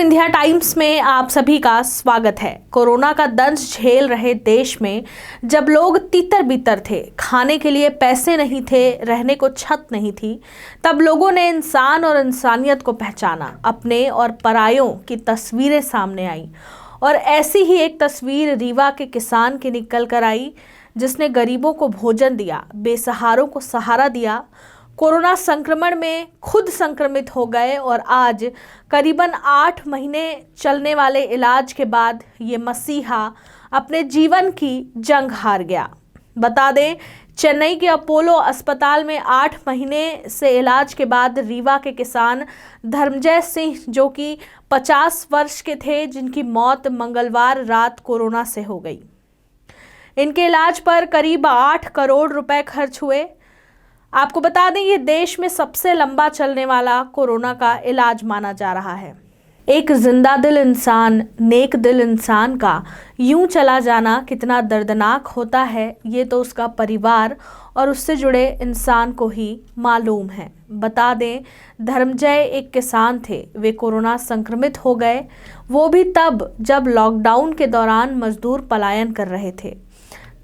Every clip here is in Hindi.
विंध्या टाइम्स में आप सभी का स्वागत है। कोरोना का दंश झेल रहे देश में जब लोग तितर बितर थे, खाने के लिए पैसे नहीं थे, रहने को छत नहीं थी, तब लोगों ने इंसान और इंसानियत को पहचाना। अपने और परायों की तस्वीरें सामने आई और ऐसी ही एक तस्वीर रीवा के किसान की निकल कर आई, जिसने गरीबों को भोजन दिया, बेसहारों को सहारा दिया, कोरोना संक्रमण में खुद संक्रमित हो गए और आज करीबन 8 महीने चलने वाले इलाज के बाद ये मसीहा अपने जीवन की जंग हार गया। बता दें, चेन्नई के अपोलो अस्पताल में 8 महीने से इलाज के बाद रीवा के किसान धर्मजय सिंह, जो कि 50 वर्ष के थे, जिनकी मौत मंगलवार रात कोरोना से हो गई। इनके इलाज पर करीब 8 करोड़ रुपए खर्च हुए। आपको बता दें, ये देश में सबसे लंबा चलने वाला कोरोना का इलाज माना जा रहा है। एक जिंदा दिल इंसान, नेक दिल इंसान का यूं चला जाना कितना दर्दनाक होता है, ये तो उसका परिवार और उससे जुड़े इंसान को ही मालूम है। बता दें, धर्मजय एक किसान थे। वे कोरोना संक्रमित हो गए, वो भी तब जब लॉकडाउन के दौरान मजदूर पलायन कर रहे थे।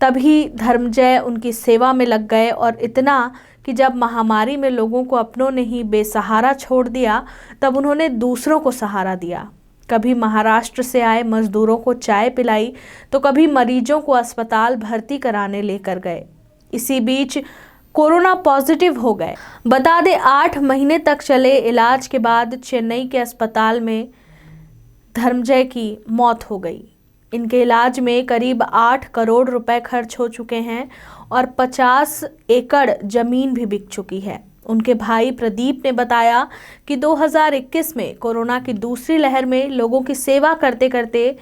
तभी धर्मजय उनकी सेवा में लग गए और इतना कि जब महामारी में लोगों को अपनों ने ही बेसहारा छोड़ दिया, तब उन्होंने दूसरों को सहारा दिया। कभी महाराष्ट्र से आए मजदूरों को चाय पिलाई, तो कभी मरीजों को अस्पताल भर्ती कराने लेकर गए। इसी बीच कोरोना पॉजिटिव हो गए। बता दें, 8 महीने तक चले इलाज के बाद चेन्नई के अस्पताल में धर्मजय की मौत हो गई। इनके इलाज में करीब 8 करोड़ रुपए खर्च हो चुके हैं और 50 एकड़ जमीन भी बिक चुकी है। उनके भाई प्रदीप ने बताया कि 2021 में कोरोना की दूसरी लहर में लोगों की सेवा करते करते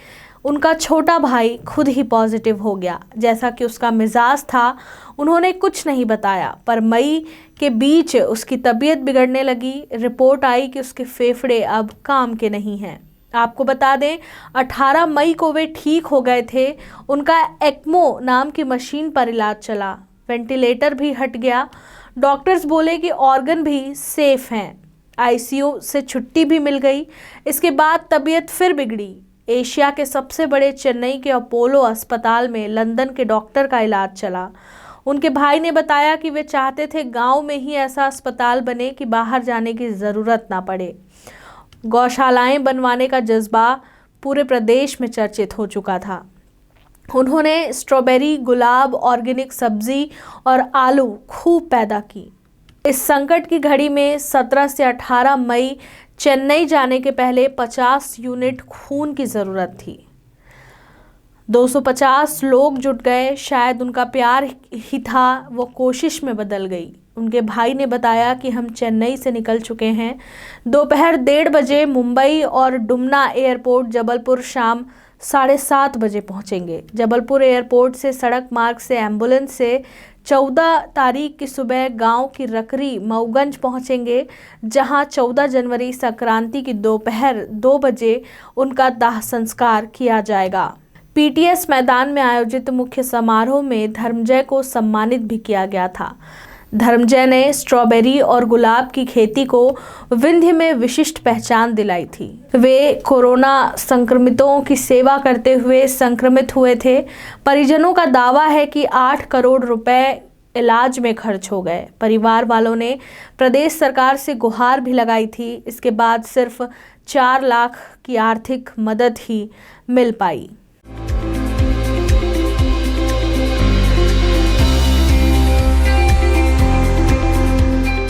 उनका छोटा भाई खुद ही पॉजिटिव हो गया। जैसा कि उसका मिजाज था, उन्होंने कुछ नहीं बताया, पर मई के बीच उसकी तबीयत बिगड़ने लगी। रिपोर्ट आई कि उसके फेफड़े अब काम के नहीं हैं। आपको बता दें, 18 मई को वे ठीक हो गए थे। उनका एक्मो नाम की मशीन पर इलाज चला, वेंटिलेटर भी हट गया। डॉक्टर्स बोले कि ऑर्गन भी सेफ हैं। आईसीयू से छुट्टी भी मिल गई। इसके बाद तबीयत फिर बिगड़ी। एशिया के सबसे बड़े चेन्नई के अपोलो अस्पताल में लंदन के डॉक्टर का इलाज चला। उनके भाई ने बताया कि वे चाहते थे गाँव में ही ऐसा अस्पताल बने कि बाहर जाने की ज़रूरत ना पड़े। गौशालाएं बनवाने का जज्बा पूरे प्रदेश में चर्चित हो चुका था। उन्होंने स्ट्रॉबेरी, गुलाब, ऑर्गेनिक सब्जी और आलू खूब पैदा की। इस संकट की घड़ी में 17 से 18 मई चेन्नई जाने के पहले 50 यूनिट खून की ज़रूरत थी। 250 लोग जुट गए। शायद उनका प्यार ही था, वो कोशिश में बदल गई। उनके भाई ने बताया कि हम चेन्नई से निकल चुके हैं। दोपहर 1:30 बजे मुंबई और डुमना एयरपोर्ट जबलपुर शाम 7:30 बजे पहुंचेंगे। जबलपुर एयरपोर्ट से सड़क मार्ग से एम्बुलेंस से 14 तारीख की सुबह गांव की रकरी मऊगंज पहुंचेंगे, जहां 14 जनवरी संक्रांति की दोपहर 2 बजे उनका दाह संस्कार किया जाएगा। पीटीएस मैदान में आयोजित मुख्य समारोह में धर्मजय को सम्मानित भी किया गया था। धर्मजय ने स्ट्रॉबेरी और गुलाब की खेती को विंध्य में विशिष्ट पहचान दिलाई थी। वे कोरोना संक्रमितों की सेवा करते हुए संक्रमित हुए थे। परिजनों का दावा है कि 8 करोड़ रुपए इलाज में खर्च हो गए। परिवार वालों ने प्रदेश सरकार से गुहार भी लगाई थी। इसके बाद सिर्फ 4 लाख की आर्थिक मदद ही मिल पाई।